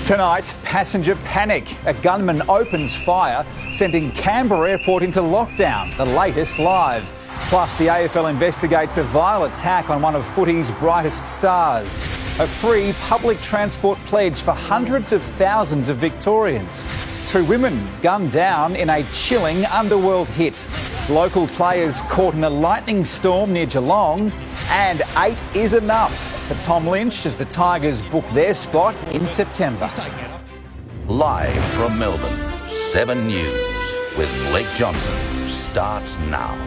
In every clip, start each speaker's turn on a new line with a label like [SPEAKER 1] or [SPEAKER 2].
[SPEAKER 1] Tonight, passenger panic. A gunman opens fire, sending Canberra Airport into lockdown. The latest live. Plus, the AFL investigates a vile attack on one of footy's brightest stars. A free public transport pledge for hundreds of thousands of Victorians. 2 women gunned down in a chilling underworld hit. Local players caught in a lightning storm near Geelong. And 8 is enough for Tom Lynch as the Tigers book their spot in September.
[SPEAKER 2] Live from Melbourne, 7 News with Blake Johnson starts now.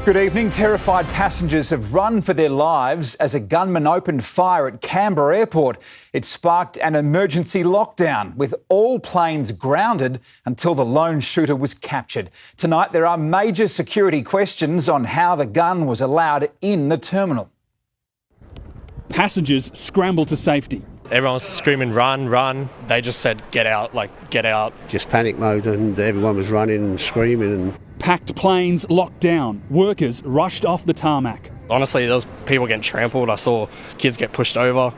[SPEAKER 1] Good evening. Terrified passengers have run for their lives as a gunman opened fire at Canberra Airport. It sparked an emergency lockdown with all planes grounded until the lone shooter was captured. Tonight there are major security questions on how the gun was allowed in the terminal.
[SPEAKER 3] Passengers scrambled to safety.
[SPEAKER 4] Everyone was screaming, run, run. They just said, get out, get out.
[SPEAKER 5] Just panic mode and everyone was running and screaming. And
[SPEAKER 3] packed planes locked down. Workers rushed off the tarmac.
[SPEAKER 4] Honestly, there was people getting trampled. I saw kids get pushed over.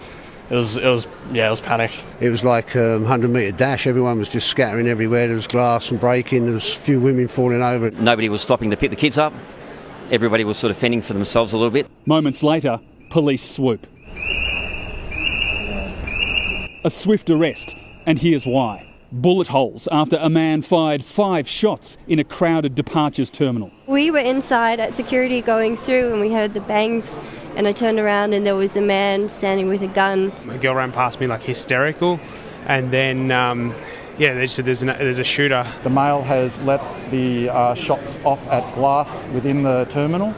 [SPEAKER 4] It was panic.
[SPEAKER 5] It was like a 100-metre dash. Everyone was just scattering everywhere. There was glass and breaking. There was a few women falling over.
[SPEAKER 6] Nobody was stopping to pick the kids up. Everybody was sort of fending for themselves a little bit.
[SPEAKER 3] Moments later, police swoop. A swift arrest, and here's why. Bullet holes after a man fired 5 shots in a crowded departures terminal.
[SPEAKER 7] We were inside at security going through and we heard the bangs and I turned around and there was a man standing with a gun.
[SPEAKER 8] A girl ran past me like hysterical and then, they said there's a shooter.
[SPEAKER 9] The male has let the shots off at glass within the terminal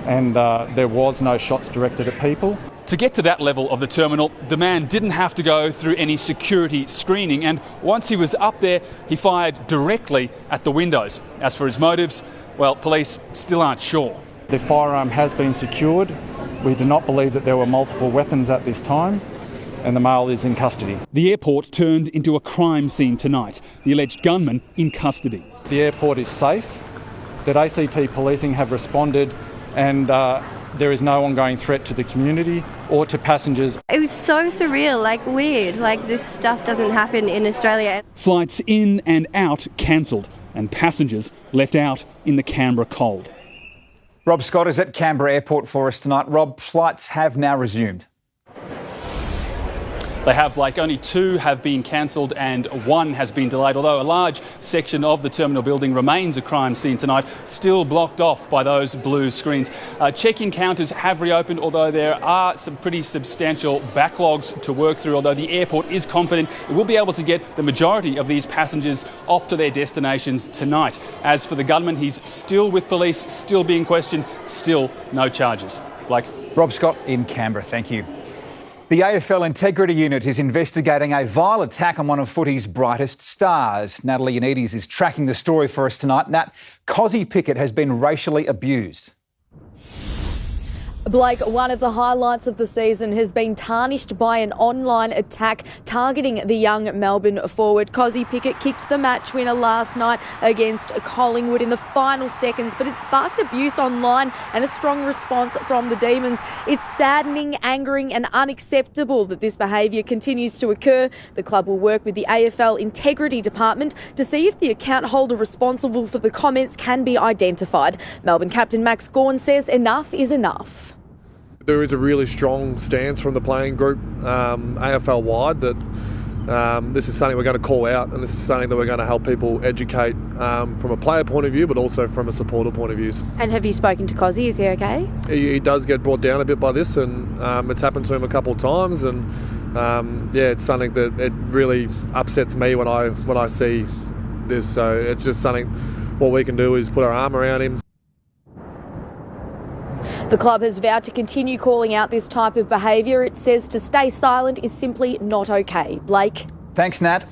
[SPEAKER 9] and there was no shots directed at people.
[SPEAKER 3] To get to that level of the terminal, the man didn't have to go through any security screening, and once he was up there, he fired directly at the windows. As for his motives, well, police still aren't sure.
[SPEAKER 9] The firearm has been secured. We do not believe that there were multiple weapons at this time, and the male is in custody.
[SPEAKER 3] The airport turned into a crime scene tonight. The alleged gunman in custody.
[SPEAKER 9] The airport is safe, that ACT policing have responded, and there is no ongoing threat to the community or to passengers.
[SPEAKER 7] It was so surreal, weird, this stuff doesn't happen in Australia.
[SPEAKER 3] Flights in and out cancelled and passengers left out in the Canberra cold.
[SPEAKER 1] Rob Scott is at Canberra Airport for us tonight. Rob, flights have now resumed.
[SPEAKER 3] They have, Blake. Only 2 have been cancelled and 1 has been delayed, although a large section of the terminal building remains a crime scene tonight, still blocked off by those blue screens. Check-in counters have reopened, although there are some pretty substantial backlogs to work through, although the airport is confident it will be able to get the majority of these passengers off to their destinations tonight. As for the gunman, he's still with police, still being questioned, still no charges. Blake.
[SPEAKER 1] Rob Scott in Canberra, thank you. The AFL Integrity Unit is investigating a vile attack on one of footy's brightest stars. Natalie Yannidis is tracking the story for us tonight. Nat, Cozzy Pickett has been racially abused.
[SPEAKER 10] Blake, one of the highlights of the season has been tarnished by an online attack targeting the young Melbourne forward. Cozzy Pickett kicked the match winner last night against Collingwood in the final seconds, but it sparked abuse online and a strong response from the Demons. It's saddening, angering and unacceptable that this behaviour continues to occur. The club will work with the AFL Integrity Department to see if the account holder responsible for the comments can be identified. Melbourne captain Max Gawn says enough is enough.
[SPEAKER 11] There is a really strong stance from the playing group AFL-wide that this is something we're going to call out, and this is something that we're going to help people educate from a player point of view, but also from a supporter point of view.
[SPEAKER 10] And have you spoken to Cozzy? Is he okay?
[SPEAKER 11] He does get brought down a bit by this, and it's happened to him a couple of times, and it's something that it really upsets me when I see this. So it's just something, what we can do is put our arm around him.
[SPEAKER 10] The club has vowed to continue calling out this type of behaviour. It says to stay silent is simply not okay. Blake.
[SPEAKER 1] Thanks, Nat.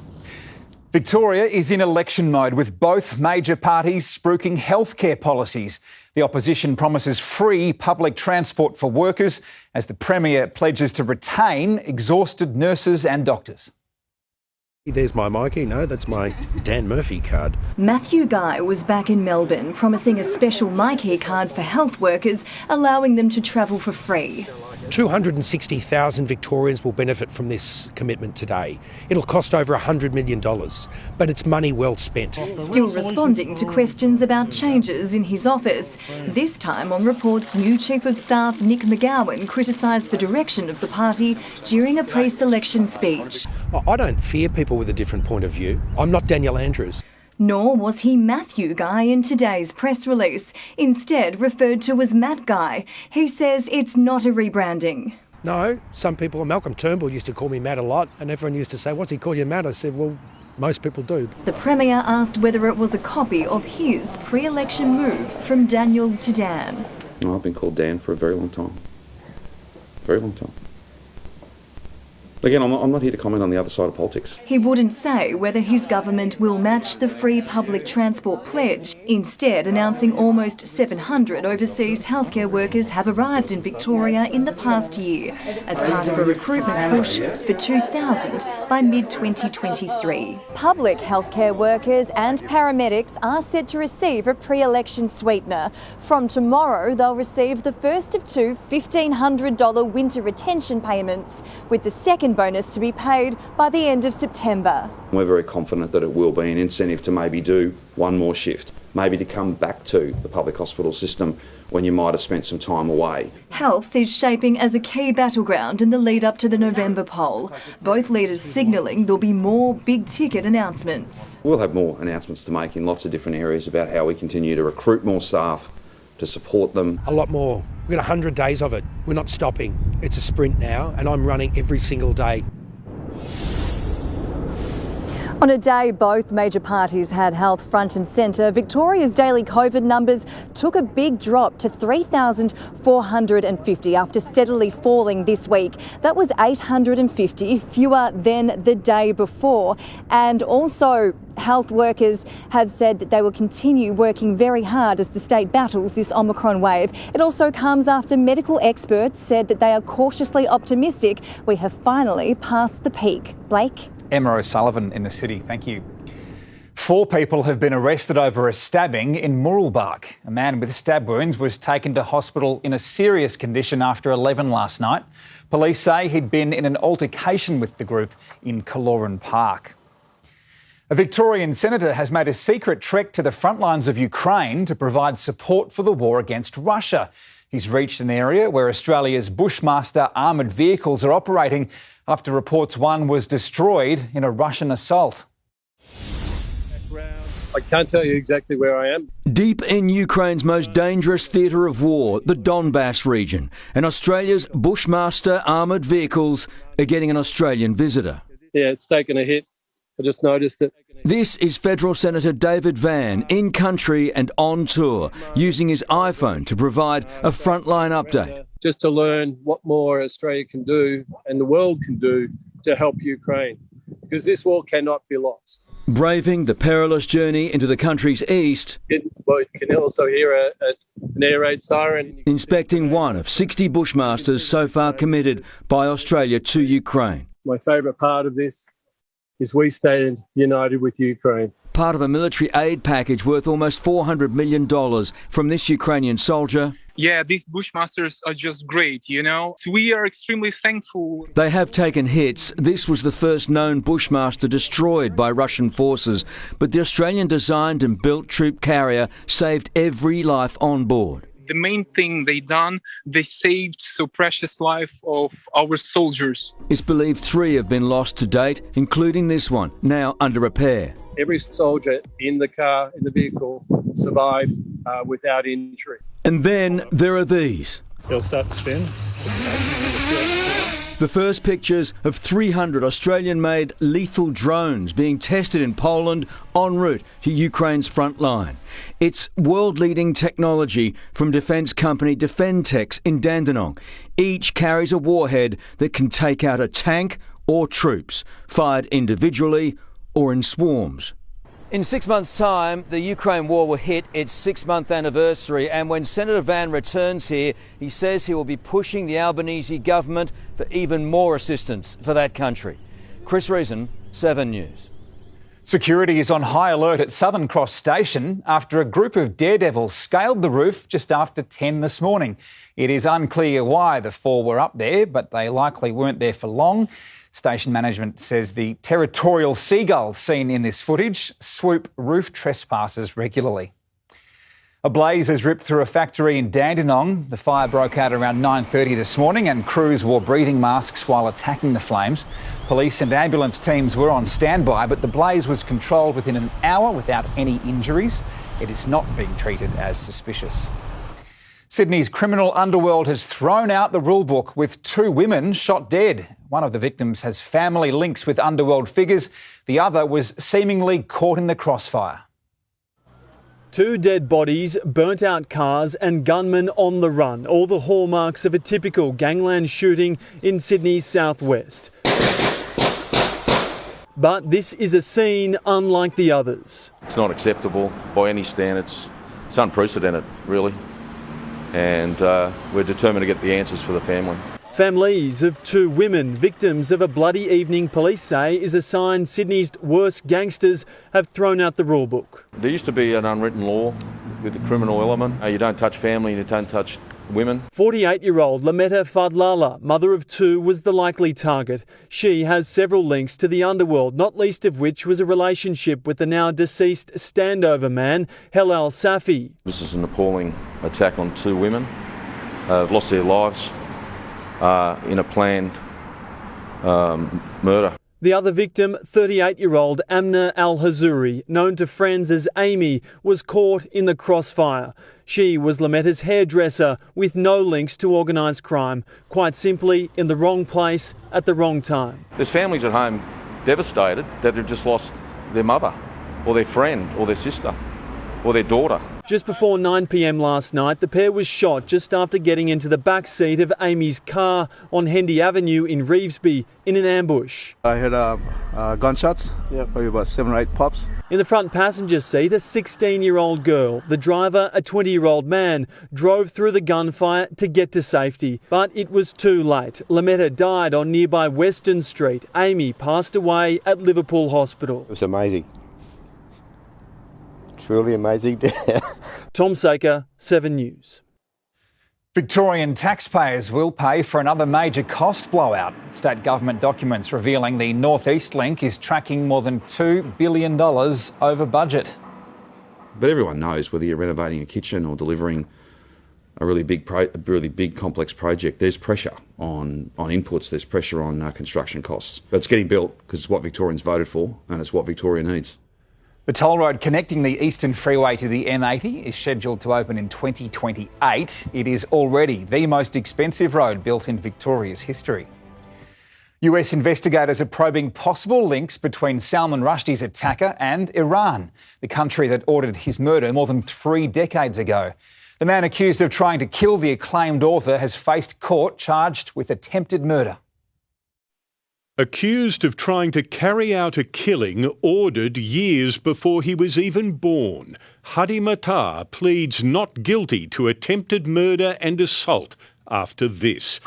[SPEAKER 1] Victoria is in election mode with both major parties spruiking healthcare policies. The opposition promises free public transport for workers as the Premier pledges to retain exhausted nurses and doctors.
[SPEAKER 12] There's my Mikey. No, that's my Dan Murphy card.
[SPEAKER 13] Matthew Guy was back in Melbourne promising a special Mikey card for health workers, allowing them to travel for free.
[SPEAKER 12] 260,000 Victorians will benefit from this commitment today. It'll cost over $100 million, but it's money well spent.
[SPEAKER 13] Still responding to questions about changes in his office. This time on Report's new Chief of Staff Nick McGowan criticised the direction of the party during a pre-selection speech.
[SPEAKER 12] I don't fear people with a different point of view. I'm not Daniel Andrews.
[SPEAKER 13] Nor was he Matthew Guy in today's press release, instead referred to as Matt Guy. He says it's not a rebranding.
[SPEAKER 12] No, some people, Malcolm Turnbull used to call me Matt a lot, and everyone used to say, what's he call you Matt? I said, well, most people do.
[SPEAKER 13] The Premier asked whether it was a copy of his pre-election move from Daniel to Dan.
[SPEAKER 14] No, I've been called Dan for a very long time. Very long time. Again, I'm not here to comment on the other side of politics.
[SPEAKER 13] He wouldn't say whether his government will match the free public transport pledge, instead announcing almost 700 overseas healthcare workers have arrived in Victoria in the past year, as part of a recruitment push for 2,000 by mid-2023. Public healthcare workers and paramedics are set to receive a pre-election sweetener. From tomorrow, they'll receive the first of two $1,500 winter retention payments, with the second bonus to be paid by the end of September.
[SPEAKER 14] We're very confident that it will be an incentive to maybe do one more shift, maybe to come back to the public hospital system when you might have spent some time away.
[SPEAKER 13] Health is shaping as a key battleground in the lead up to the November poll. Both leaders signalling there'll be more big-ticket announcements.
[SPEAKER 14] We'll have more announcements to make in lots of different areas about how we continue to recruit more staff, to support them.
[SPEAKER 12] A lot more. We've got 100 days of it. We're not stopping. It's a sprint now, and I'm running every single day.
[SPEAKER 13] On a day both major parties had health front and centre, Victoria's daily COVID numbers took a big drop to 3,450 after steadily falling this week. That was 850 fewer than the day before. And also, health workers have said that they will continue working very hard as the state battles this Omicron wave. It also comes after medical experts said that they are cautiously optimistic we have finally passed the peak. Blake?
[SPEAKER 1] Emma O'Sullivan in the city, thank you. 4 people have been arrested over a stabbing in Mooroolbark. A man with stab wounds was taken to hospital in a serious condition after 11 last night. Police say he'd been in an altercation with the group in Kaloran Park. A Victorian senator has made a secret trek to the front lines of Ukraine to provide support for the war against Russia. He's reached an area where Australia's Bushmaster armoured vehicles are operating after reports one was destroyed in a Russian assault.
[SPEAKER 15] I can't tell you exactly where I am.
[SPEAKER 16] Deep in Ukraine's most dangerous theatre of war, the Donbass region, and Australia's Bushmaster armoured vehicles are getting an Australian visitor.
[SPEAKER 15] Yeah, it's taken a hit. I just noticed it.
[SPEAKER 16] This is Federal Senator David Van, in country and on tour, using his iPhone to provide a frontline update.
[SPEAKER 15] Just to learn what more Australia can do and the world can do to help Ukraine, because this war cannot be lost.
[SPEAKER 16] Braving the perilous journey into the country's east.
[SPEAKER 15] You can also hear an air raid siren.
[SPEAKER 16] Inspecting one of 60 Bushmasters so far committed by Australia to Ukraine.
[SPEAKER 15] My favourite part of this is we stand united with Ukraine.
[SPEAKER 16] Part of a military aid package worth almost $400 million from this Ukrainian soldier.
[SPEAKER 17] Yeah, these Bushmasters are just great, you know. We are extremely thankful.
[SPEAKER 16] They have taken hits. This was the first known Bushmaster destroyed by Russian forces, but the Australian-designed and built troop carrier saved every life on board.
[SPEAKER 17] The main thing they done, they saved so precious life of our soldiers.
[SPEAKER 16] It's believed 3 have been lost to date, including this one, now under repair.
[SPEAKER 15] Every soldier in the car, in the vehicle, survived without injury.
[SPEAKER 16] And then there are these.
[SPEAKER 15] It'll start to spin.
[SPEAKER 16] The first pictures of 300 Australian-made lethal drones being tested in Poland en route to Ukraine's front line. It's world-leading technology from defence company Defentex in Dandenong. Each carries a warhead that can take out a tank or troops, fired individually or in swarms. In 6 months' time, the Ukraine war will hit its 6-month anniversary, and when Senator Van returns here, he says he will be pushing the Albanese government for even more assistance for that country. Chris Reason, 7 News.
[SPEAKER 1] Security is on high alert at Southern Cross Station after a group of daredevils scaled the roof just after 10 this morning. It is unclear why the four were up there, but they likely weren't there for long. Station management says the territorial seagulls seen in this footage swoop roof trespassers regularly. A blaze has ripped through a factory in Dandenong. The fire broke out around 9:30 this morning and crews wore breathing masks while attacking the flames. Police and ambulance teams were on standby, but the blaze was controlled within an hour without any injuries. It is not being treated as suspicious. Sydney's criminal underworld has thrown out the rule book with 2 women shot dead. One of the victims has family links with underworld figures. The other was seemingly caught in the crossfire.
[SPEAKER 18] 2 dead bodies, burnt out cars and gunmen on the run, all the hallmarks of a typical gangland shooting in Sydney's southwest. But this is a scene unlike the others.
[SPEAKER 19] It's not acceptable by any standards. It's unprecedented, really. And we're determined to get the answers for the family.
[SPEAKER 18] Families of 2 women, victims of a bloody evening, police say is a sign Sydney's worst gangsters have thrown out the rule book.
[SPEAKER 19] There used to be an unwritten law with the criminal element. You don't touch family, you don't touch women.
[SPEAKER 18] 48-year-old Lametta Fadlala, mother of 2, was the likely target. She has several links to the underworld, not least of which was a relationship with the now deceased standover man, Helal Safi.
[SPEAKER 19] This is an appalling attack on 2 women. Have lost their lives in a planned murder.
[SPEAKER 18] The other victim, 38-year-old Amna Al-Hazuri, known to friends as Amy, was caught in the crossfire. She was Lametta's hairdresser with no links to organised crime, quite simply in the wrong place at the wrong time.
[SPEAKER 19] There's families at home devastated that they've just lost their mother or their friend or their sister or their daughter.
[SPEAKER 18] Just before 9 p.m. last night, the pair was shot just after getting into the back seat of Amy's car on Hendy Avenue in Revesby in an ambush.
[SPEAKER 20] I heard gunshots, probably about 7 or 8 pops.
[SPEAKER 18] In the front passenger seat, a 16-year-old girl. The driver, a 20-year-old man, drove through the gunfire to get to safety. But it was too late. Lametta died on nearby Western Street. Amy passed away at Liverpool Hospital.
[SPEAKER 21] It was amazing. Truly amazing.
[SPEAKER 18] Tom Saker, 7 News.
[SPEAKER 1] Victorian taxpayers will pay for another major cost blowout. State government documents revealing the North East Link is tracking more than $2 billion over budget.
[SPEAKER 14] But everyone knows whether you're renovating a kitchen or delivering a really big complex project, there's pressure on inputs, there's pressure on construction costs. But it's getting built because it's what Victorians voted for and it's what Victoria needs.
[SPEAKER 1] The toll road connecting the Eastern Freeway to the M80 is scheduled to open in 2028. It is already the most expensive road built in Victoria's history. US investigators are probing possible links between Salman Rushdie's attacker and Iran, the country that ordered his murder more than 3 decades ago. The man accused of trying to kill the acclaimed author has faced court charged with attempted murder.
[SPEAKER 22] Accused of trying to carry out a killing ordered years before he was even born, Hadi Matar pleads not guilty to attempted murder and assault after this.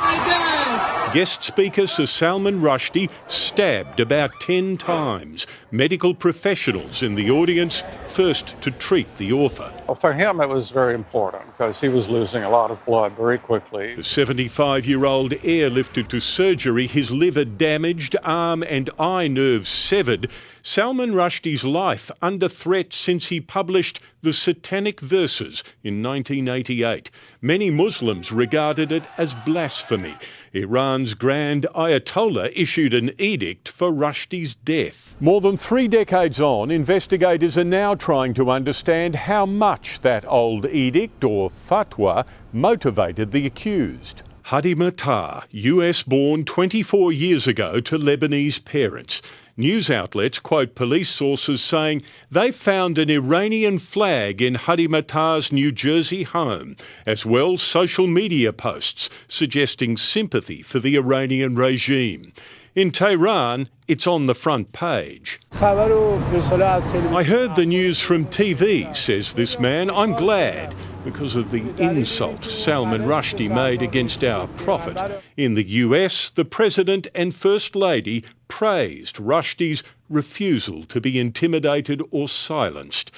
[SPEAKER 22] Guest speaker Sir Salman Rushdie stabbed about 10 times. Medical professionals in the audience first to treat the author.
[SPEAKER 23] Well, for him it was very important because he was losing a lot of blood very quickly.
[SPEAKER 22] The 75-year-old airlifted to surgery, his liver damaged, arm and eye nerves severed. Salman Rushdie's life under threat since he published The Satanic Verses in 1988. Many Muslims regarded it as blasphemy. Iran's Grand Ayatollah issued an edict for Rushdie's death. More than 3 decades on, investigators are now trying to understand how much that old edict or fatwa motivated the accused. Hadi Matar, US-born 24 years ago to Lebanese parents. News outlets quote police sources saying they found an Iranian flag in Hadi Matar's New Jersey home, as well as social media posts suggesting sympathy for the Iranian regime. In Tehran, it's on the front page. I heard the news from TV, says this man. I'm glad because of the insult Salman Rushdie made against our prophet. In the US, the President and First Lady praised Rushdie's refusal to be intimidated or silenced.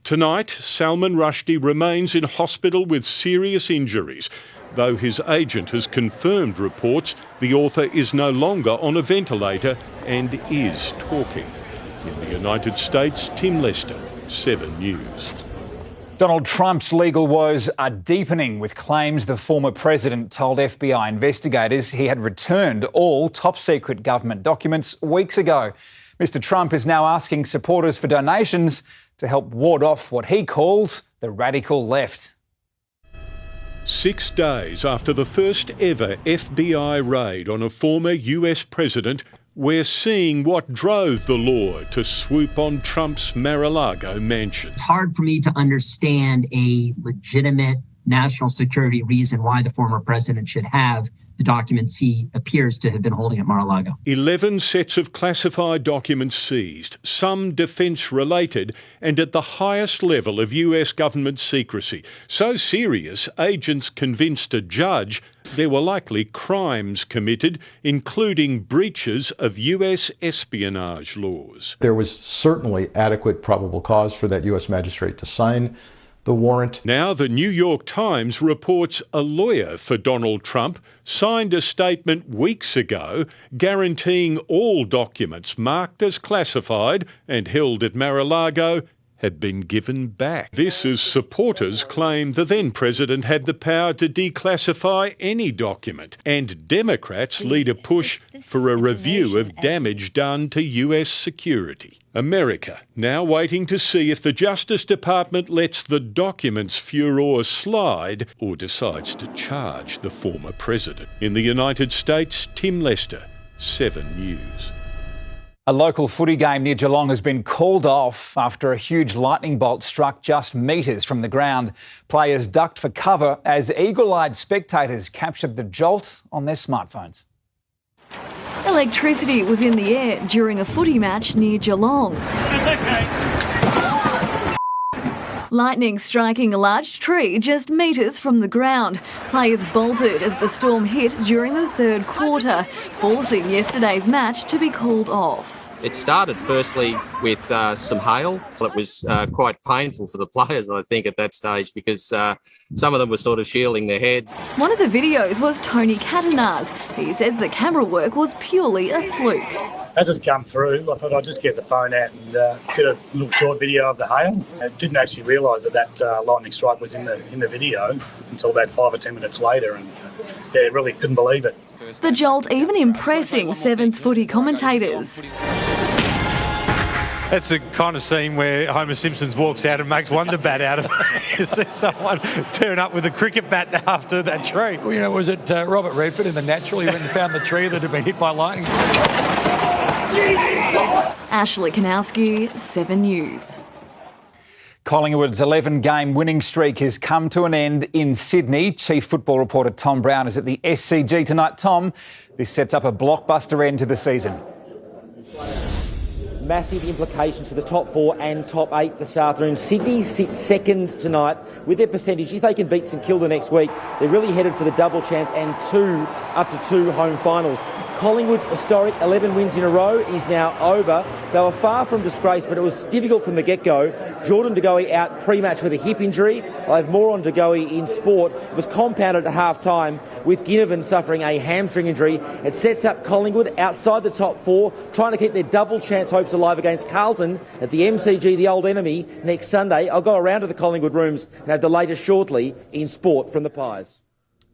[SPEAKER 22] Tonight, Salman Rushdie remains in hospital with serious injuries. Though his agent has confirmed reports, the author is no longer on a ventilator and is talking. In the United States, Tim Lester, 7 News.
[SPEAKER 1] Donald Trump's legal woes are deepening, with claims the former president told FBI investigators he had returned all top-secret government documents weeks ago. Mr. Trump is now asking supporters for donations to help ward off what he calls the radical left.
[SPEAKER 22] 6 days after the first ever FBI raid on a former US president, we're seeing what drove the law to swoop on Trump's Mar-a-Lago mansion.
[SPEAKER 2] It's hard for me to understand a legitimate national security reason why the former president should have the documents he appears to have been holding at Mar-a-Lago.
[SPEAKER 22] 11 sets of classified documents seized, some defence-related and at the highest level of US government secrecy. So serious, agents convinced a judge there were likely crimes committed, including breaches of US espionage laws.
[SPEAKER 4] There was certainly adequate probable cause for that US magistrate to sign the warrant.
[SPEAKER 22] Now the New York Times reports a lawyer for Donald Trump signed a statement weeks ago guaranteeing all documents marked as classified and held at Mar-a-Lago had been given back. This as supporters claim the then president had the power to declassify any document, and Democrats lead a push for a review of damage done to US security. America now waiting to see if the Justice Department lets the documents furor slide or decides to charge the former president. In the United States, Tim Lester, 7 News.
[SPEAKER 1] A local footy game near Geelong has been called off after a huge lightning bolt struck just metres from the ground. Players ducked for cover as eagle-eyed spectators captured the jolt on their smartphones.
[SPEAKER 13] Electricity was in the air during a footy match near Geelong. Lightning striking a large tree just metres from the ground. Players bolted as the storm hit during the third quarter, forcing yesterday's match to be called off.
[SPEAKER 21] It started firstly with some hail. It was quite painful for the players, I think, at that stage because some of them were sort of shielding their heads.
[SPEAKER 13] One of the videos was Tony Catanars. He says the camera work was purely a fluke.
[SPEAKER 24] As it's come through, I thought I'd just get the phone out and get a little short video of the hail. I didn't actually realise that lightning strike was in the video until about 5 or 10 minutes later, and really couldn't believe it.
[SPEAKER 13] The jolt even impressing Sevens footy commentators.
[SPEAKER 25] It's the kind of scene where Homer Simpson walks out and makes Wonder Bat out of it. You see someone turn up with a cricket bat after that tree.
[SPEAKER 26] Well, you know, was it Robert Redford in The Natural? He went and found the tree that had been hit by lightning.
[SPEAKER 13] Ashley Kanowski, 7 News.
[SPEAKER 1] Collingwood's 11-game winning streak has come to an end in Sydney. Chief football reporter Tom Brown is at the SCG tonight. Tom, this sets up a blockbuster end to the season.
[SPEAKER 27] Massive implications for the top 4 and top 8 this afternoon. Sydney sits second tonight with their percentage. If they can beat St Kilda next week, they're really headed for the double chance and up to two home finals. Collingwood's historic 11 wins in a row is now over. They were far from disgrace, but it was difficult from the get-go. Jordan De Goey out pre-match with a hip injury. I'll have more on De Goey in sport. It was compounded at half-time with Ginnivan suffering a hamstring injury. It sets up Collingwood outside the top 4, trying to keep their double chance hopes alive against Carlton at the MCG, the old enemy, next Sunday. I'll go around to the Collingwood rooms and have the latest shortly in sport from the Pies.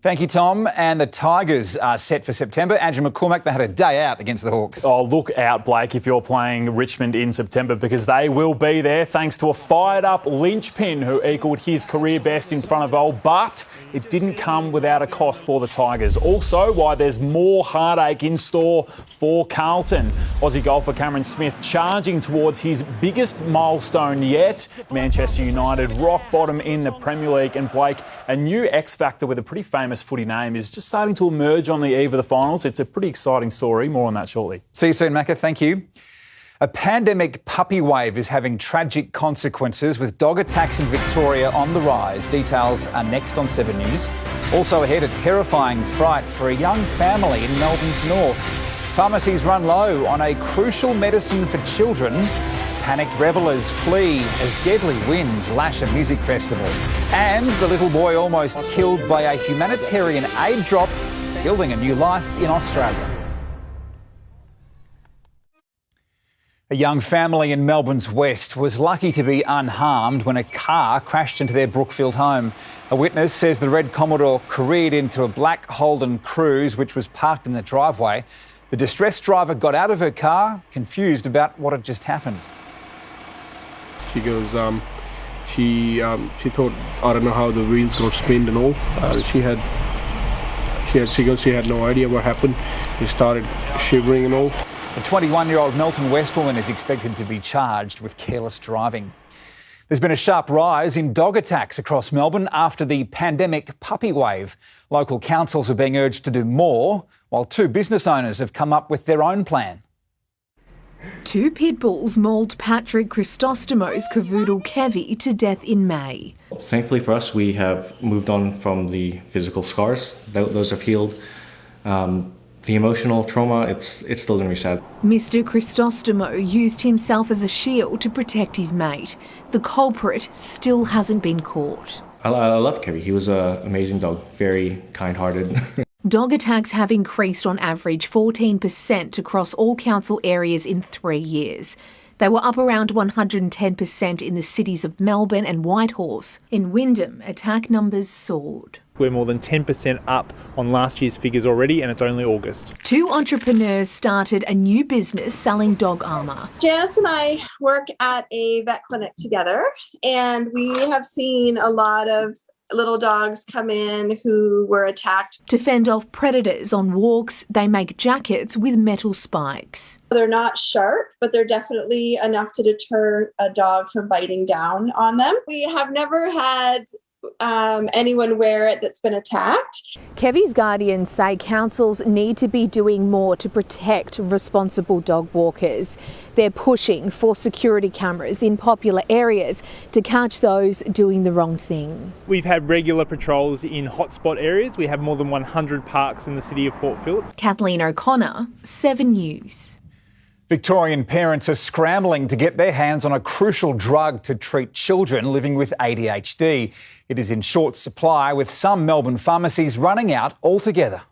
[SPEAKER 1] Thank you, Tom. And the Tigers are set for September. Andrew McCormack, they had a day out against the Hawks.
[SPEAKER 28] Oh, look out, Blake, if you're playing Richmond in September, because they will be there thanks to a fired-up linchpin who equalled his career best in front of goal, but it didn't come without a cost for the Tigers. Also, why there's more heartache in store for Carlton. Aussie golfer Cameron Smith charging towards his biggest milestone yet. Manchester United rock bottom in the Premier League, and Blake, a new X-Factor with a pretty famous famous footy name is just starting to emerge on the eve of the finals. It's a pretty exciting story. More on that shortly.
[SPEAKER 1] See you soon, Macca. Thank you. A pandemic puppy wave is having tragic consequences, with dog attacks in Victoria on the rise. Details are next on 7 News. Also ahead, a terrifying fright for a young family in Melbourne's north. Pharmacies run low on a crucial medicine for children. Panicked revellers flee as deadly winds lash a music festival. And the little boy almost killed by a humanitarian aid drop, building a new life in Australia. A young family in Melbourne's west was lucky to be unharmed when a car crashed into their Brookfield home. A witness says the red Commodore careered into a black Holden Cruise which was parked in the driveway. The distressed driver got out of her car, confused about what had just happened.
[SPEAKER 3] She goes, she thought, I don't know how the wheels got spinned and all. She had no idea what happened. She started shivering and all.
[SPEAKER 1] A 21-year-old Melton West woman is expected to be charged with careless driving. There's been a sharp rise in dog attacks across Melbourne after the pandemic puppy wave. Local councils are being urged to do more, while 2 business owners have come up with their own plan.
[SPEAKER 5] 2 pit bulls mauled Patrick Christostomo's cavoodle Kevy to death in May.
[SPEAKER 6] Thankfully for us, we have moved on from the physical scars. Those have healed. The emotional trauma, it's still going to be sad.
[SPEAKER 5] Mr. Christostomo used himself as a shield to protect his mate. The culprit still hasn't been caught.
[SPEAKER 6] I love Kevy. He was an amazing dog, very kind-hearted.
[SPEAKER 5] Dog attacks have increased on average 14% across all council areas in 3 years. They were up around 110% in the cities of Melbourne and Whitehorse. In Wyndham, attack numbers soared.
[SPEAKER 18] We're more than 10% up on last year's figures already, and it's only August.
[SPEAKER 5] 2 entrepreneurs started a new business selling dog armour.
[SPEAKER 7] Janice and I work at a vet clinic together, and we have seen a lot of little dogs come in who were attacked.
[SPEAKER 5] To fend off predators on walks, they make jackets with metal spikes.
[SPEAKER 7] They're not sharp, but they're definitely enough to deter a dog from biting down on them. We have never had anyone wear it that's been attacked.
[SPEAKER 5] Kevy's guardians say councils need to be doing more to protect responsible dog walkers. They're pushing for security cameras in popular areas to catch those doing the wrong thing.
[SPEAKER 18] We've had regular patrols in hotspot areas. We have more than 100 parks in the city of Port Phillip.
[SPEAKER 5] Kathleen O'Connor, 7 News.
[SPEAKER 1] Victorian parents are scrambling to get their hands on a crucial drug to treat children living with ADHD. It is in short supply, with some Melbourne pharmacies running out altogether.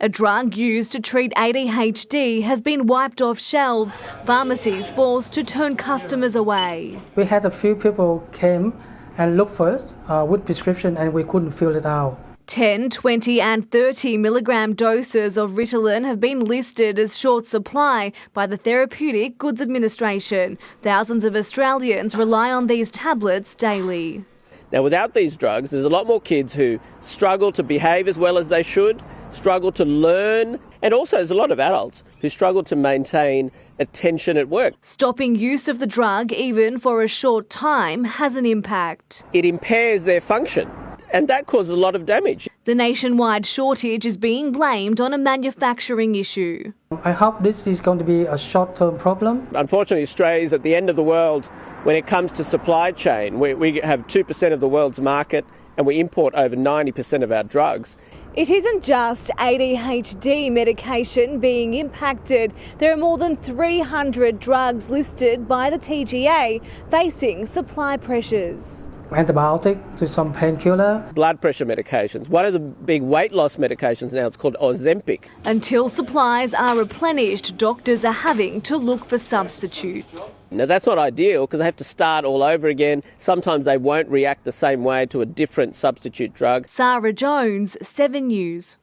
[SPEAKER 13] A drug used to treat ADHD has been wiped off shelves, pharmacies forced to turn customers away.
[SPEAKER 8] We had a few people came and looked for it with prescription, and we couldn't fill it out.
[SPEAKER 13] 10, 20 and 30 milligram doses of Ritalin have been listed as short supply by the Therapeutic Goods Administration. Thousands of Australians rely on these tablets daily.
[SPEAKER 9] Now, without these drugs, there's a lot more kids who struggle to behave as well as they should, struggle to learn, and also there's a lot of adults who struggle to maintain attention at work.
[SPEAKER 13] Stopping use of the drug, even for a short time, has an impact.
[SPEAKER 9] It impairs their function, and that causes a lot of damage.
[SPEAKER 13] The nationwide shortage is being blamed on a manufacturing issue.
[SPEAKER 8] I hope this is going to be a short-term problem.
[SPEAKER 9] Unfortunately, Australia is at the end of the world when it comes to supply chain. We have 2% of the world's market, and we import over 90% of our drugs.
[SPEAKER 13] It isn't just ADHD medication being impacted. There are more than 300 drugs listed by the TGA facing supply pressures.
[SPEAKER 8] Antibiotic to some painkiller.
[SPEAKER 9] Blood pressure medications. One of the big weight loss medications now is called Ozempic.
[SPEAKER 13] Until supplies are replenished, doctors are having to look for substitutes.
[SPEAKER 9] Now that's not ideal because they have to start all over again. Sometimes they won't react the same way to a different substitute drug.
[SPEAKER 13] Sarah Jones, 7 News.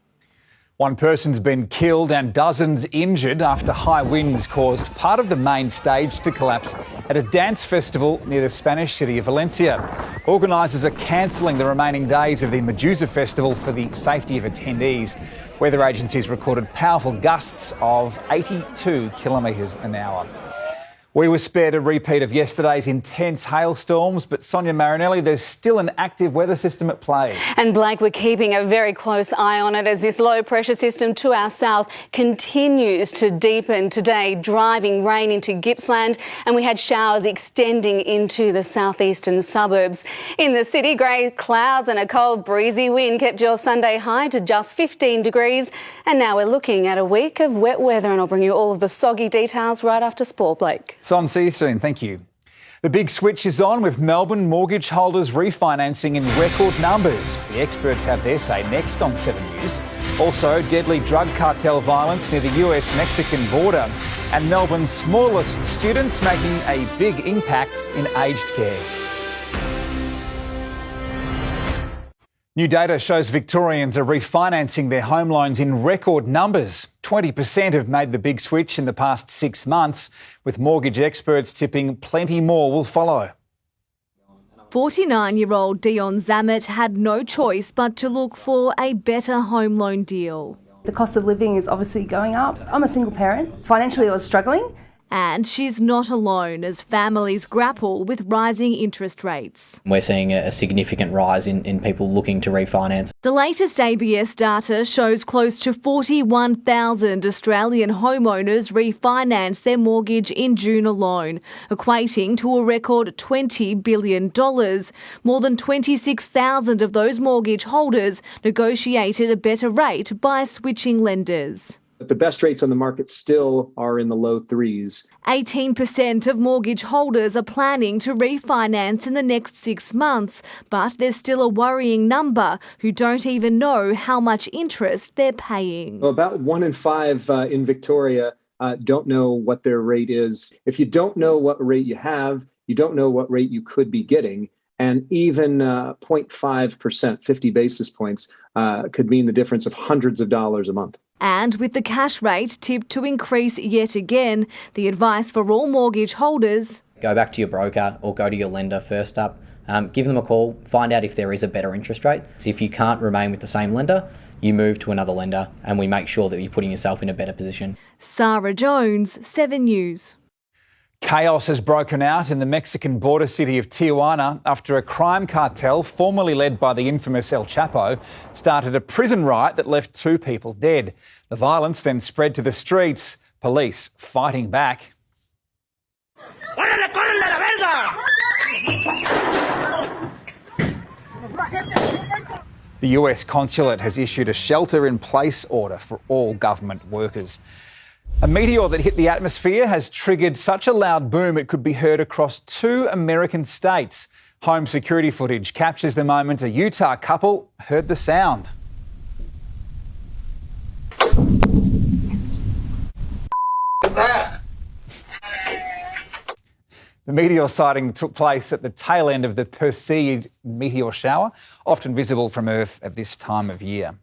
[SPEAKER 1] One person's been killed and dozens injured after high winds caused part of the main stage to collapse at a dance festival near the Spanish city of Valencia. Organisers are cancelling the remaining days of the Medusa Festival for the safety of attendees. Weather agencies recorded powerful gusts of 82 kilometres an hour. We were spared a repeat of yesterday's intense hailstorms, but Sonia Marinelli, there's still an active weather system at play.
[SPEAKER 10] And Blake, we're keeping a very close eye on it as this low pressure system to our south continues to deepen today, driving rain into Gippsland, and we had showers extending into the southeastern suburbs. In the city, grey clouds and a cold breezy wind kept your Sunday high to just 15 degrees. And now we're looking at a week of wet weather, and I'll bring you all of the soggy details right after sport, Blake.
[SPEAKER 1] Son, see you soon. Thank you. The big switch is on with Melbourne mortgage holders refinancing in record numbers. The experts have their say next on 7 News. Also, deadly drug cartel violence near the US-Mexican border, and Melbourne's smallest students making a big impact in aged care. New data shows Victorians are refinancing their home loans in record numbers. 20% have made the big switch in the past 6 months, with mortgage experts tipping plenty more will follow.
[SPEAKER 11] 49-year-old Dion Zammit had no choice but to look for a better home loan deal.
[SPEAKER 12] The cost of living is obviously going up. I'm a single parent. Financially, I was struggling.
[SPEAKER 11] And she's not alone as families grapple with rising interest rates.
[SPEAKER 15] We're seeing a significant rise in people looking to refinance.
[SPEAKER 11] The latest ABS data shows close to 41,000 Australian homeowners refinanced their mortgage in June alone, equating to a record $20 billion. More than 26,000 of those mortgage holders negotiated a better rate by switching lenders.
[SPEAKER 16] But the best rates on the market still are in the low threes.
[SPEAKER 11] 18% of mortgage holders are planning to refinance in the next 6 months, but there's still a worrying number who don't even know how much interest they're paying.
[SPEAKER 16] About 1 in 5 in Victoria don't know what their rate is. If you don't know what rate you have, you don't know what rate you could be getting. And even 0.5%, 50 basis points, could mean the difference of hundreds of dollars a month.
[SPEAKER 11] And with the cash rate tipped to increase yet again, the advice for all mortgage holders:
[SPEAKER 15] go back to your broker or go to your lender first up. Give them a call, find out if there is a better interest rate. So if you can't remain with the same lender, you move to another lender, and we make sure that you're putting yourself in a better position.
[SPEAKER 11] Sarah Jones, 7 News.
[SPEAKER 1] Chaos has broken out in the Mexican border city of Tijuana after a crime cartel, formerly led by the infamous El Chapo, started a prison riot that left 2 people dead. The violence then spread to the streets, police fighting back. The US consulate has issued a shelter-in-place order for all government workers. A meteor that hit the atmosphere has triggered such a loud boom it could be heard across 2 American states. Home security footage captures the moment a Utah couple heard the sound.
[SPEAKER 17] What's that?
[SPEAKER 1] The meteor sighting took place at the tail end of the Perseid meteor shower, often visible from Earth at this time of year.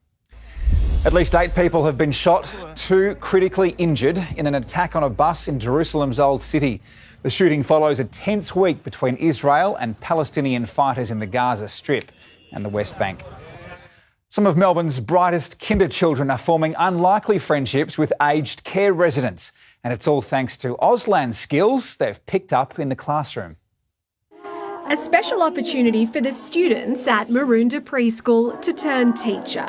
[SPEAKER 1] At least 8 people have been shot, 2 critically injured in an attack on a bus in Jerusalem's Old City. The shooting follows a tense week between Israel and Palestinian fighters in the Gaza Strip and the West Bank. Some of Melbourne's brightest kinder children are forming unlikely friendships with aged care residents, and it's all thanks to Auslan skills they've picked up in the classroom.
[SPEAKER 11] A special opportunity for the students at Maroondah Preschool to turn teacher.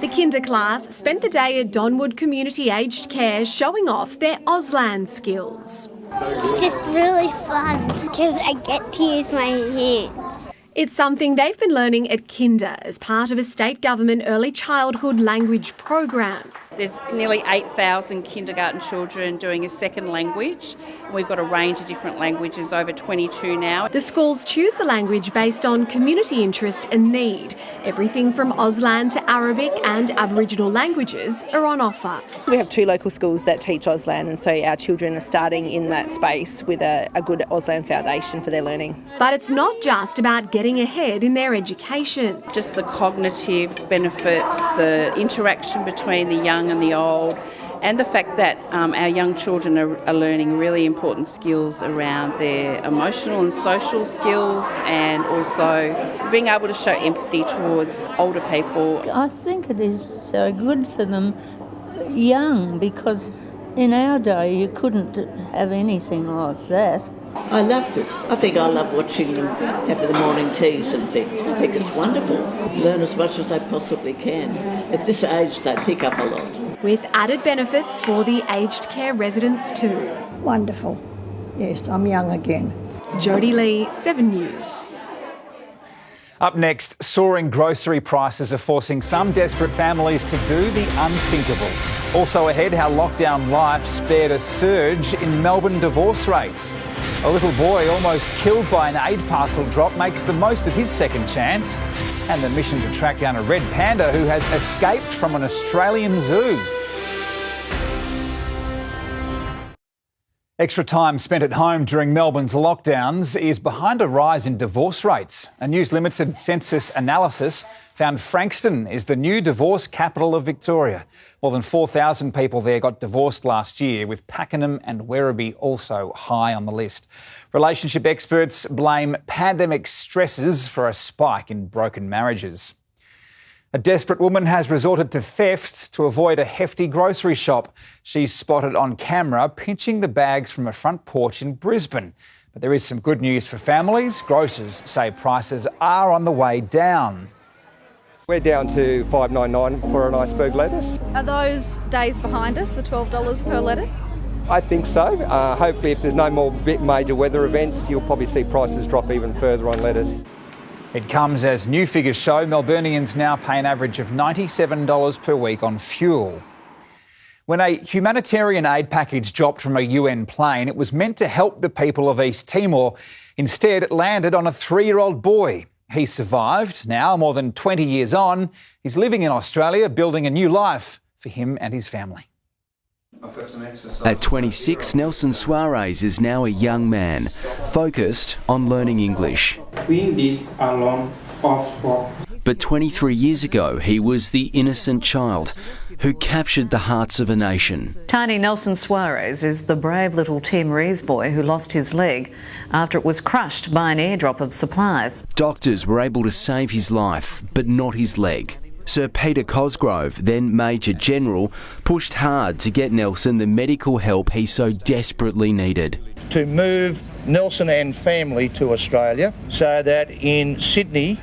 [SPEAKER 11] The kinder class spent the day at Donwood Community Aged Care showing off their Auslan skills.
[SPEAKER 19] It's just really fun because I get to use my hands.
[SPEAKER 11] It's something they've been learning at Kinder as part of a state government early childhood language program.
[SPEAKER 20] There's nearly 8,000 kindergarten children doing a second language. We've got a range of different languages, over 22 now.
[SPEAKER 11] The schools choose the language based on community interest and need. Everything from Auslan to Arabic and Aboriginal languages are on offer.
[SPEAKER 29] We have 2 local schools that teach Auslan, and so our children are starting in that space with a good Auslan foundation for their learning.
[SPEAKER 11] But it's not just about getting ahead in their education.
[SPEAKER 20] Just the cognitive benefits, the interaction between the young and the old, and the fact that our young children are learning really important skills around their emotional and social skills, and also being able to show empathy towards older people.
[SPEAKER 30] I think it is so good for them
[SPEAKER 2] young, because in our day you couldn't have anything like that.
[SPEAKER 4] I loved it. I think I love watching them have the morning teas and things. I think it's wonderful. Learn as much as they possibly can. At this age, they pick up a lot.
[SPEAKER 5] With added benefits for the aged care residents too.
[SPEAKER 2] Wonderful. Yes, I'm young again.
[SPEAKER 5] Jodie Lee, 7 News.
[SPEAKER 1] Up next, soaring grocery prices are forcing some desperate families to do the unthinkable. Also ahead, how lockdown life spared a surge in Melbourne divorce rates. A little boy almost killed by an aid parcel drop makes the most of his second chance. And the mission to track down a red panda who has escaped from an Australian zoo. Extra time spent at home during Melbourne's lockdowns is behind a rise in divorce rates. A News Limited census analysis found Frankston is the new divorce capital of Victoria. More than 4,000 people there got divorced last year, with Pakenham and Werribee also high on the list. Relationship experts blame pandemic stresses for a spike in broken marriages. A desperate woman has resorted to theft to avoid a hefty grocery shop. She's spotted on camera pinching the bags from a front porch in Brisbane. But there is some good news for families. Grocers say prices are on the way down.
[SPEAKER 14] We're down to $5.99 for an iceberg lettuce.
[SPEAKER 21] Are those days behind us, the $12 per lettuce?
[SPEAKER 14] I think so. Hopefully, if there's no more major weather events, you'll probably see prices drop even further on lettuce.
[SPEAKER 1] It comes as new figures show Melburnians now pay an average of $97 per week on fuel. When a humanitarian aid package dropped from a UN plane, it was meant to help the people of East Timor. Instead, it landed on a 3-year-old boy. He survived. Now, more than 20 years on, he's living in Australia, building a new life for him and his family.
[SPEAKER 22] At 26, Nelson Suarez is now a young man, focused on learning English.
[SPEAKER 23] We did a lot of work.
[SPEAKER 22] But 23 years ago, he was the innocent child who captured the hearts of a nation.
[SPEAKER 24] Tiny Nelson Suarez is the brave little Timorese boy who lost his leg after it was crushed by an airdrop of supplies.
[SPEAKER 22] Doctors were able to save his life, but not his leg. Sir Peter Cosgrove, then Major General, pushed hard to get Nelson the medical help he so desperately needed.
[SPEAKER 25] To move Nelson and family to Australia so that in Sydney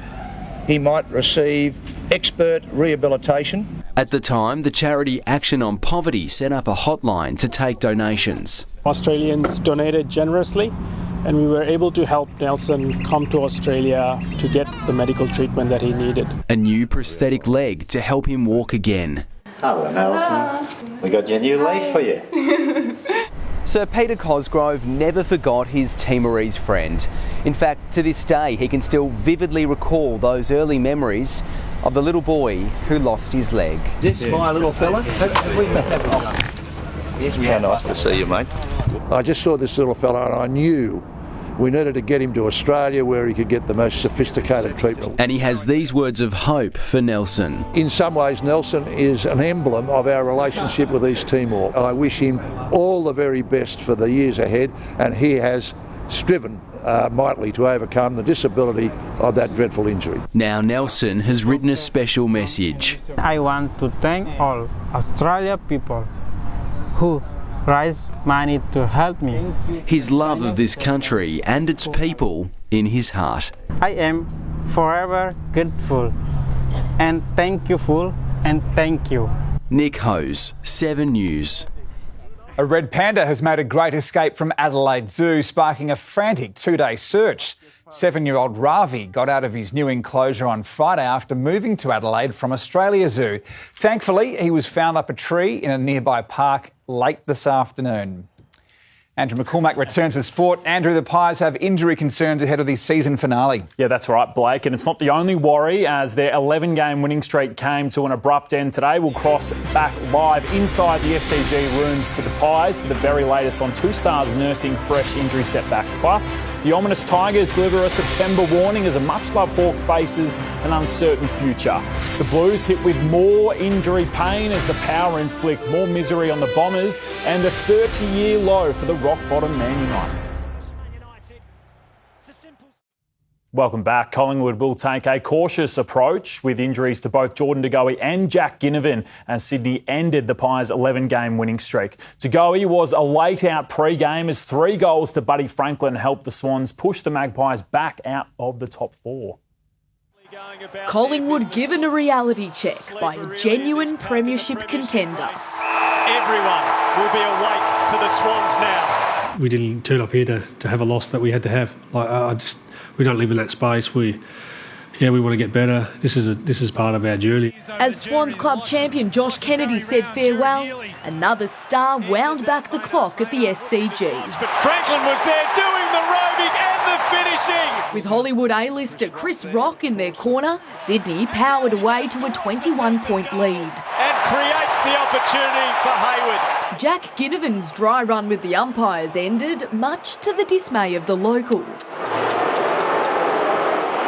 [SPEAKER 25] he might receive expert rehabilitation.
[SPEAKER 22] At the time, the charity Action on Poverty set up a hotline to take donations.
[SPEAKER 3] Australians donated generously, and we were able to help Nelson come to Australia to get the medical treatment that he needed.
[SPEAKER 22] A new prosthetic leg to help him walk again.
[SPEAKER 26] Hello, Nelson. We got your new leg for you.
[SPEAKER 22] Sir Peter Cosgrove never forgot his Timorese friend. In fact, to this day, he can still vividly recall those early memories of the little boy who lost his leg.
[SPEAKER 25] This my little fella.
[SPEAKER 26] Yes, how nice to see you, mate.
[SPEAKER 25] I just saw this little fella and I knew we needed to get him to Australia where he could get the most sophisticated treatment.
[SPEAKER 22] And he has these words of hope for Nelson.
[SPEAKER 25] In some ways, Nelson is an emblem of our relationship with East Timor. I wish him all the very best for the years ahead, and he has striven mightily to overcome the disability of that dreadful injury.
[SPEAKER 22] Now Nelson has written a special message.
[SPEAKER 23] I want to thank all Australia people who raise money to help me.
[SPEAKER 22] His love of this country and its people in his heart.
[SPEAKER 23] I am forever grateful and thankful and thank you.
[SPEAKER 22] Nick Hose, 7 News.
[SPEAKER 1] A red panda has made a great escape from Adelaide Zoo, sparking a frantic 2-day search. 7-year-old Ravi got out of his new enclosure on Friday after moving to Adelaide from Australia Zoo. Thankfully, he was found up a tree in a nearby park late this afternoon. Andrew McCormack returns with sport. Andrew, the Pies have injury concerns ahead of the season finale.
[SPEAKER 28] Yeah, that's right, Blake. And it's not the only worry, as their 11-game winning streak came to an abrupt end today. We'll cross back live inside the SCG rooms for the Pies for the very latest on 2 stars nursing fresh injury setbacks. Plus, the ominous Tigers deliver a September warning as a much-loved Hawk faces an uncertain future. The Blues hit with more injury pain as the Power inflict more misery on the Bombers, and a 30-year low for the rock-bottom Man United. Welcome back. Collingwood will take a cautious approach with injuries to both Jordan De Goey and Jack Ginnivan as Sydney ended the Pies' 11-game winning streak. De Goey was a late-out pre-game as 3 goals to Buddy Franklin helped the Swans push the Magpies back out of the top 4.
[SPEAKER 6] Collingwood given a reality check by a genuine premiership contender.
[SPEAKER 7] Everyone will be awake to the Swans now.
[SPEAKER 3] We didn't turn up here to have a loss that we had to have. We don't live in that space. We want to get better. This is part of our journey.
[SPEAKER 6] As Swans Club champion Josh Kennedy said farewell, another star wound back the clock at the SCG.
[SPEAKER 7] But Franklin was there doing the roving and the finishing.
[SPEAKER 6] With Hollywood A-lister Chris Rock in their corner, Sydney powered away to a 21-point lead.
[SPEAKER 7] And creates the opportunity for Hayward.
[SPEAKER 6] Jack Ginnivan's dry run with the umpires ended, much to the dismay of the locals.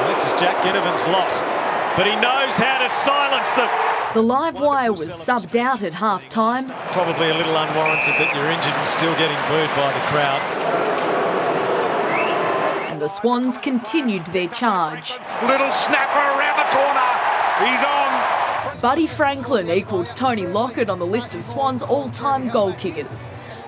[SPEAKER 7] This is Jack Ginnivan's lot, but he knows how to silence them.
[SPEAKER 6] The live wire was subbed out at half-time.
[SPEAKER 7] Probably a little unwarranted that you're injured and still getting booed by the crowd.
[SPEAKER 6] And the Swans continued their charge.
[SPEAKER 7] Little snapper around the corner. He's on.
[SPEAKER 6] Buddy Franklin equalled Tony Lockett on the list of Swans' all-time goal kickers.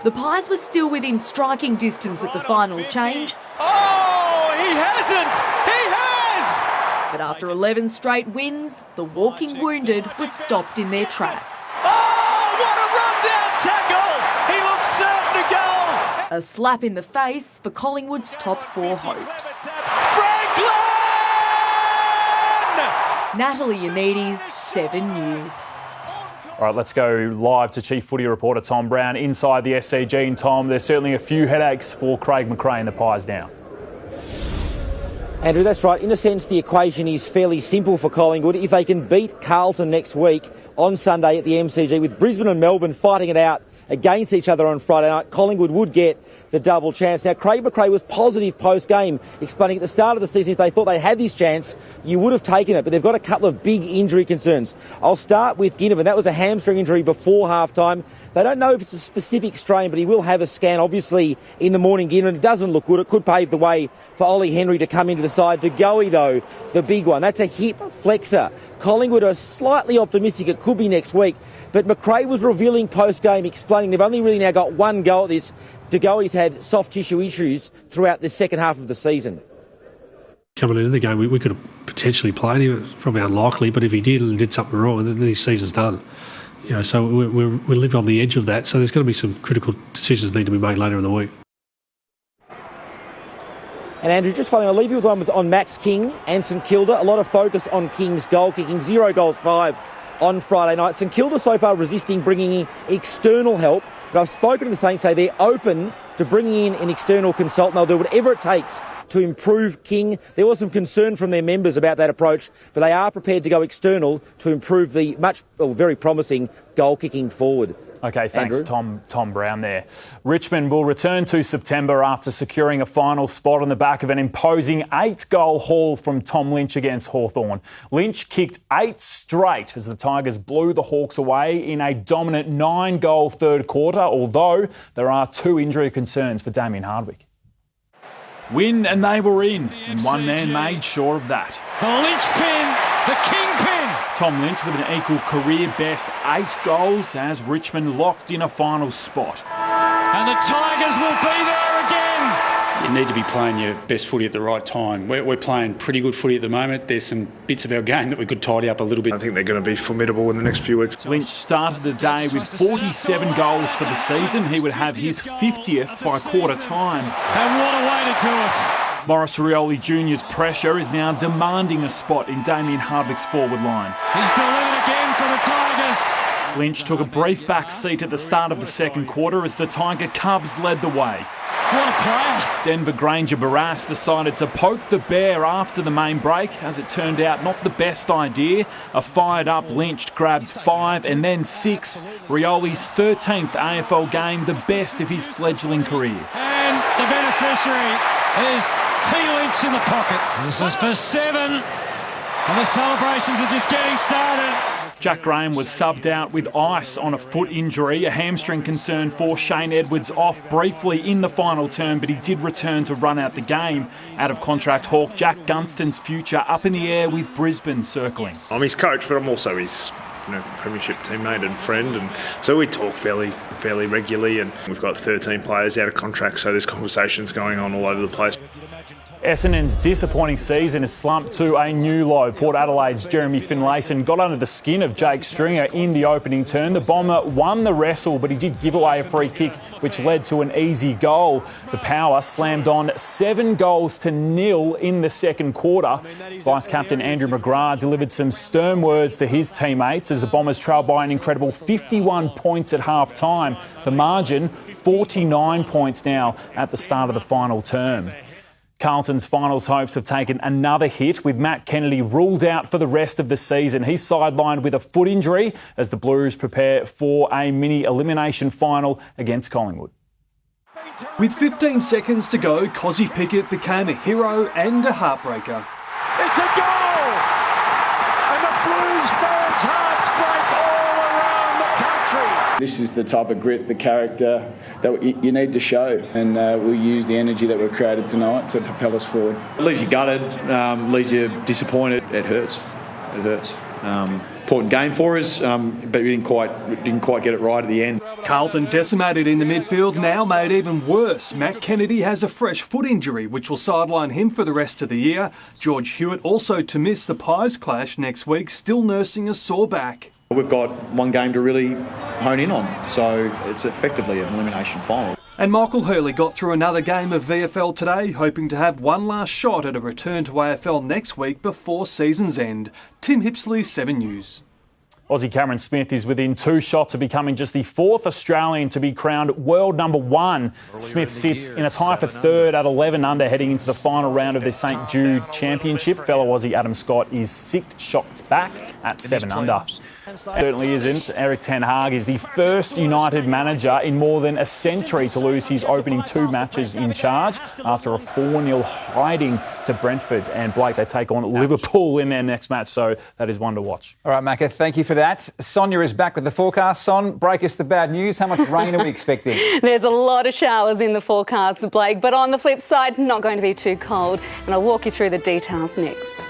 [SPEAKER 6] The Pies were still within striking distance at the final change.
[SPEAKER 7] Oh, he hasn't! He has!
[SPEAKER 6] But after 11 straight wins, the walking wounded were stopped in their tracks.
[SPEAKER 7] Oh, what a run-down tackle! He looks certain to go!
[SPEAKER 6] A slap in the face for Collingwood's top 4 hopes.
[SPEAKER 7] Franklin!
[SPEAKER 6] Natalie Yannidis, 7 News.
[SPEAKER 28] All right, let's go live to Chief Footy reporter Tom Brown inside the SCG. And Tom, there's certainly a few headaches for Craig McRae and the Pies now.
[SPEAKER 8] Andrew, that's right. In a sense, the equation is fairly simple for Collingwood. If they can beat Carlton next week on Sunday at the MCG, with Brisbane and Melbourne fighting it out against each other on Friday night, Collingwood would get the double chance. Now, Craig McRae was positive post-game, explaining at the start of the season if they thought they had this chance, you would have taken it, but they've got a couple of big injury concerns. I'll start with Ginnivan. That was a hamstring injury before half-time. They don't know if it's a specific strain, but he will have a scan, obviously, in the morning. Ginnivan doesn't look good. It could pave the way for Ollie Henry to come into the side. De Goey, though, the big one. That's a hip flexor. Collingwood are slightly optimistic it could be next week, but McRae was revealing post-game, explaining they've only really now got one go at this. De Goey's had soft tissue issues throughout the second half of the season.
[SPEAKER 3] Coming into the game, we could have potentially played him. It's probably unlikely, but if he did and did something wrong, then his season's done. So we live on the edge of that. So there's going to be some critical decisions need to be made later in the week.
[SPEAKER 8] And Andrew, just finally, I'll leave you with one on Max King and St Kilda. A lot of focus on King's goal kicking. 0 goals, 5 on Friday night. St Kilda so far resisting bringing in external help. But I've spoken to the Saints, say they're open to bringing in an external consultant. They'll do whatever it takes to improve King. There was some concern from their members about that approach, but they are prepared to go external to improve the very promising goal kicking forward.
[SPEAKER 28] Okay, thanks, Tom Brown there. Richmond will return to September after securing a final spot on the back of an imposing 8-goal haul from Tom Lynch against Hawthorn. Lynch kicked 8 straight as the Tigers blew the Hawks away in a dominant 9-goal third quarter, although there are 2 injury concerns for Damien Hardwick. Win and they were in, and one man made sure of that.
[SPEAKER 7] The linchpin, the kingpin.
[SPEAKER 28] Tom Lynch with an equal career best 8 goals as Richmond locked in a final spot.
[SPEAKER 7] And the Tigers will be there again.
[SPEAKER 9] You need to be playing your best footy at the right time. We're playing pretty good footy at the moment. There's some bits of our game that we could tidy up a little bit.
[SPEAKER 10] I think they're going to be formidable in the next few weeks.
[SPEAKER 28] Lynch started the day with 47 goals for the season. He would have his 50th by quarter time.
[SPEAKER 7] And what a way to do it.
[SPEAKER 28] Maurice Rioli Jr.'s pressure is now demanding a spot in Damien Hardwick's forward line.
[SPEAKER 7] He's delivered again for the Tigers.
[SPEAKER 28] Lynch took a brief back seat at the start of the second quarter as the Tiger Cubs led the way.
[SPEAKER 7] What a player.
[SPEAKER 28] Denver Granger Barras decided to poke the bear after the main break. As it turned out, not the best idea. A fired-up Lynch grabbed 5 and then 6. Rioli's 13th AFL game, the best of his fledgling career.
[SPEAKER 7] And the beneficiary is T. Lynch in the pocket. This is for 7. And the celebrations are just getting started.
[SPEAKER 28] Jack Graham was subbed out with ice on a foot injury. A hamstring concern for Shane Edwards off briefly in the final term, but he did return to run out the game. Out of contract Hawk Jack Gunston's future up in the air with Brisbane circling.
[SPEAKER 10] I'm his coach, but I'm also his premiership teammate and friend, and so we talk fairly regularly, and we've got 13 players out of contract, so there's conversations going on all over the place.
[SPEAKER 28] Essendon's disappointing season has slumped to a new low. Port Adelaide's Jeremy Finlayson got under the skin of Jake Stringer in the opening turn. The Bomber won the wrestle, but he did give away a free kick, which led to an easy goal. The Power slammed on 7-0 in the second quarter. Vice-captain Andrew McGrath delivered some stern words to his teammates as the Bombers trailed by an incredible 51 points at half-time. The margin, 49 points now at the start of the final term. Carlton's finals hopes have taken another hit with Matt Kennedy ruled out for the rest of the season. He's sidelined with a foot injury as the Blues prepare for a mini elimination final against Collingwood.
[SPEAKER 12] With 15 seconds to go, Cozzy Pickett became a hero and a heartbreaker.
[SPEAKER 7] It's a goal! And the Blues fans' hearts break all around the country.
[SPEAKER 13] This is the type of grit, the character that you need to show, and we'll use the energy that we've created tonight to propel us forward.
[SPEAKER 15] It leaves you gutted, leaves you disappointed. It hurts. It hurts. Important game for us, but we didn't quite get it right at the end.
[SPEAKER 12] Carlton decimated in the midfield, now made even worse. Matt Kennedy has a fresh foot injury, which will sideline him for the rest of the year. George Hewitt also to miss the Pies clash next week, still nursing a sore back.
[SPEAKER 15] We've got one game to really hone in on, so it's effectively an elimination final.
[SPEAKER 12] And Michael Hurley got through another game of VFL today, hoping to have one last shot at a return to AFL next week before season's end. Tim Hipsley, 7 News.
[SPEAKER 28] Aussie Cameron Smith is within 2 shots of becoming just the 4th Australian to be crowned world number 1. Smith sits in a tie for 3rd at 11 under heading into the final round of the St Jude Championship. Fellow Aussie Adam Scott is 6 shots back at 7 under. Certainly isn't. Eric Ten Hag is the first United manager in more than a century to lose his opening 2 matches in charge after a 4-0 hiding to Brentford. And Blake, they take on Liverpool in their next match, so that is one to watch.
[SPEAKER 1] All right, Macca, thank you for that. Sonia is back with the forecast. Son, break us the bad news. How much rain are we expecting?
[SPEAKER 11] There's a lot of showers in the forecast, Blake, but on the flip side, not going to be too cold. And I'll walk you through the details next.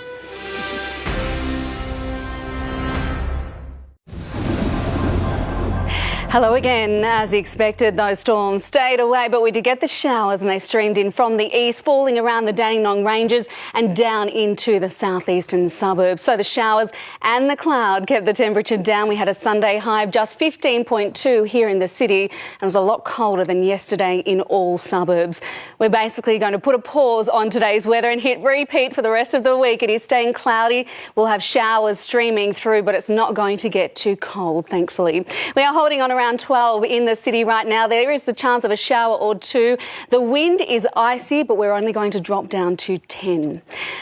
[SPEAKER 11] Hello again. As expected, those storms stayed away, but we did get the showers and they streamed in from the east, falling around the Dandenong Ranges and down into the southeastern suburbs. So the showers and the cloud kept the temperature down. We had a Sunday high of just 15.2 here in the city, and it was a lot colder than yesterday in all suburbs. We're basically going to put a pause on today's weather and hit repeat for the rest of the week. It is staying cloudy. We'll have showers streaming through, but it's not going to get too cold, thankfully. We are holding on around 12 in the city right now. There is the chance of a shower or 2. The wind is icy, but we're only going to drop down to 10.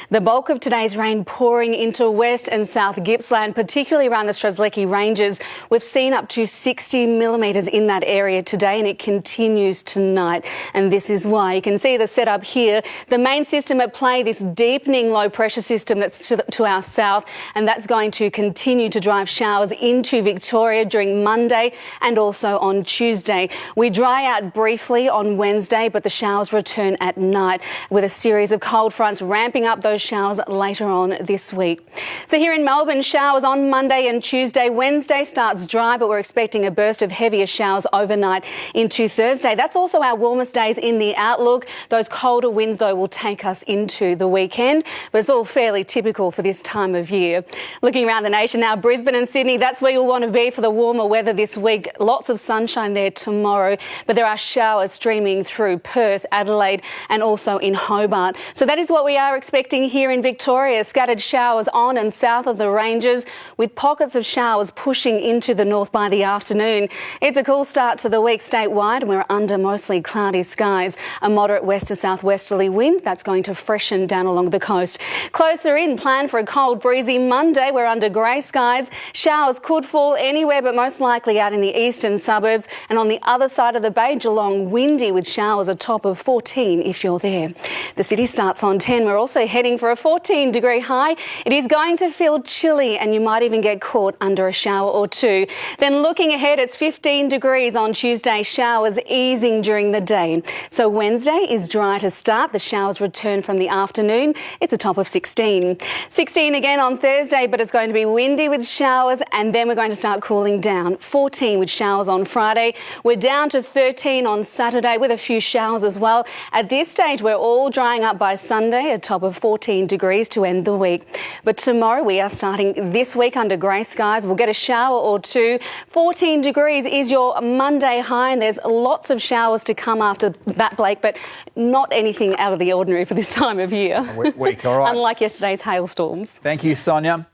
[SPEAKER 11] The bulk of today's rain pouring into West and South Gippsland, particularly around the Strzelecki Ranges. We've seen up to 60 millimetres in that area today, and it continues tonight. And this is why. You can see the setup here. The main system at play, this deepening low pressure system that's to our south, and that's going to continue to drive showers into Victoria during Monday and also on Tuesday. We dry out briefly on Wednesday, but the showers return at night with a series of cold fronts ramping up those showers later on this week. So here in Melbourne, showers on Monday and Tuesday. Wednesday starts dry, but we're expecting a burst of heavier showers overnight into Thursday. That's also our warmest days in the outlook. Those colder winds, though, will take us into the weekend, but it's all fairly typical for this time of year. Looking around the nation now, Brisbane and Sydney, that's where you'll want to be for the warmer weather this week. Lots of sunshine there tomorrow, but there are showers streaming through Perth, Adelaide and also in Hobart. So that is what we are expecting here in Victoria. Scattered showers on and south of the ranges with pockets of showers pushing into the north by the afternoon. It's a cool start to the week statewide and we're under mostly cloudy skies. A moderate west to southwesterly wind that's going to freshen down along the coast. Closer in, plan for a cold breezy Monday. We're under grey skies. Showers could fall anywhere but most likely out in the
[SPEAKER 2] eastern suburbs. And on the other side of the bay, Geelong, windy with showers, a top of 14 if you're there. The city starts on 10. We're also heading for a 14-degree high. It is going to feel chilly and you might even get caught under a shower or two. Then looking ahead, it's 15 degrees on Tuesday, showers easing during the day. So Wednesday is dry to start. The showers return from the afternoon. It's a top of 16. 16 again on Thursday, but it's going to be windy with showers, and then we're going to start cooling down. 14 with showers on Friday. We're down to 13 on Saturday with a few showers as well. At this stage, we're all drying up by Sunday, a top of 14 degrees to end the week. But tomorrow we are starting this week under grey skies. We'll get a shower or two. 14 degrees is your Monday high, and there's lots of showers to come after that, Blake, but not anything out of the ordinary for this time of year.
[SPEAKER 1] Week, all right.
[SPEAKER 2] Unlike yesterday's hailstorms.
[SPEAKER 1] Thank you, Sonia.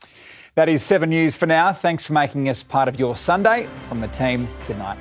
[SPEAKER 1] That is 7 News for now. Thanks for making us part of your Sunday. From the team, good night.